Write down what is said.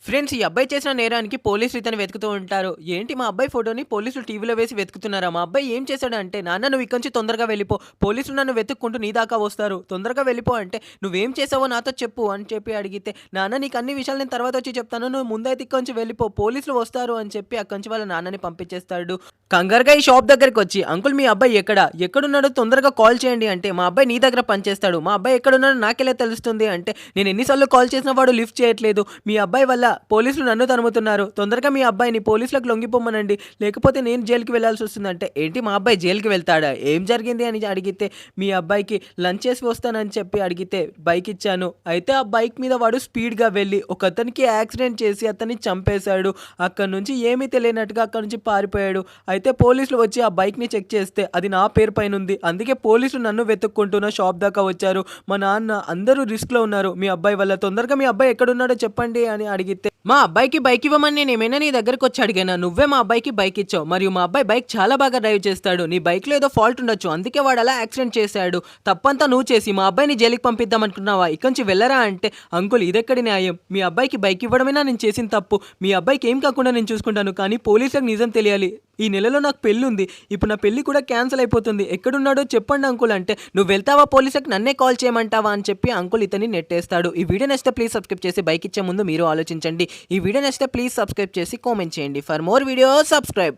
Friends ఈ అబ్బాయి చేసిన నేరానికి పోలీసులు ఇతన్ని వెతుకుతూ ఉంటారు. ఏంటి మా అబ్బాయి ఫోటోని పోలీసులు టీవీలో వేసి వెతుకుతున్నారా? మా అబ్బాయి ఏం చేశాడంటే, "నాన్న నువ్వు ఇక్కడి నుంచి తొందరగా వెళ్ళిపో. పోలీసులు నన్ను వెతుక్కుంటూ నీ దాకా వస్తారు. తొందరగా వెళ్ళిపో" అంటే, "నువ్వేం చేసావో నాతో చెప్పు" అని చెప్పి అడిగితే, "నాన్న నీకు అన్ని విషయాలు నేను తర్వాత వచ్చి చెప్తాను. నువ్వు ముందైతే ఇక్కడి నుంచి వెళ్ళిపో. పోలీసులు వస్తారు" అని చెప్పి అక్కడి నుంచి వాళ్ళ నాన్నని పంపించేస్తాడు. కంగారుగా ఈ షాప్ దగ్గరికొచ్చి, "అంకుల్ మీ అబ్బాయి ఎక్కడ? ఎక్కడున్నాడో తొందరగా కాల్ చేయండి" అంటే, "మా అబ్బాయి నీ దగ్గర పనిచేస్తాడు. మా అబ్బాయి ఎక్కడున్నాడో నాకెలా తెలుస్తుంది" అంటే, "నేను ఎన్ని సార్లు కాల్ చేసినా వాడు లిఫ్ట్ చేయట్లేదు. మీ అబ్బాయి వల్ల పోలీసులు నన్ను తరుముతున్నారు. తొందరగా మీ అబ్బాయిని పోలీసులకు లొంగిపోమ్మనండి. లేకపోతే నేను జైలుకి వెళ్ళాల్సొస్తుందంటే, ఏంటి మా అబ్బాయి జైలుకి వెళ్తాడా? ఏం జరిగింది అని అడిగితే, మీ అబ్బాయికి లంచ్ చేసి వస్తానని చెప్పి అడిగితే బైక్ ఇచ్చాను. అయితే ఆ బైక్ మీద వాడు స్పీడ్‌గా వెళ్ళి ఒకతనికి యాక్సిడెంట్ చేసి అతన్ని చంపేశాడు. అక్కడి నుంచి ఏమీ తెలియనట్టుగా అక్కడి నుంచి పారిపోయాడు. అయితే పోలీసులు వచ్చి ఆ బైక్‌ని చెక్ చేస్తే అది నా పేరు పైనుంది. అందుకే పోలీసులు నన్ను వెతుక్కుంటూ నా షాప్ దాకా వచ్చారు. మా నాన్న అందరూ రిస్క్‌లో ఉన్నారు మీ అబ్బాయి వల్ల. తొందరగా మీ అబ్బాయి ఎక్కడున్నాడో చెప్పండి అని అడిగితే, మా అబ్బాయికి బైక్ ఇవ్వమని నేనేమైనా నీ దగ్గరకొచ్చి అడిగానా? నువ్వే మా అబ్బాయికి బైక్ ఇచ్చావు. మరియు మా అబ్బాయి బైక్ చాలా బాగా డ్రైవ్ చేస్తాడు. నీ బైక్‌లో ఏదో ఫాల్ట్ ఉండొచ్చు. అందుకే వాడు అలా యాక్సిడెంట్ చేశాడు. తప్పంతా నువ్వు చేసి మా అబ్బాయిని జైలుకి పంపిద్దాం అనుకున్నావా? ఇక్కడి నుంచి వెళ్ళరా అంటే, అంకుల్ ఇదెక్కడి న్యాయం? మీ అబ్బాయికి బైక్ ఇవ్వడమేనా నేను చేసిన తప్పు? మీ అబ్బాయికి ఏం కాకుండా నేను చూసుకుంటాను. కానీ పోలీసులకు నిజం తెలియాలి. ఈ నెలలో నాకు పెళ్లుంది. ఇప్పుడు నా పెళ్లి కూడా క్యాన్సిల్ అయిపోతుంది. ఎక్కడున్నాడో చెప్పండి అంకుల్ అంటే, నువ్వు వెళ్తావా పోలీసులకు నన్నే కాల్ చేయమంటావా అని చెప్పి అంకుల్ ఇతన్ని నెట్టేస్తాడు. ఈ వీడియో నచ్చితే ప్లీజ్ సబ్స్క్రైబ్ చేసి బైక్ ఇచ్చే ముందు మీరు ఆలోచించండి. ఈ వీడియో నచ్చితే ప్లీజ్ సబ్స్క్రైబ్ చేసి కామెంట్ చేయండి. For more videos subscribe.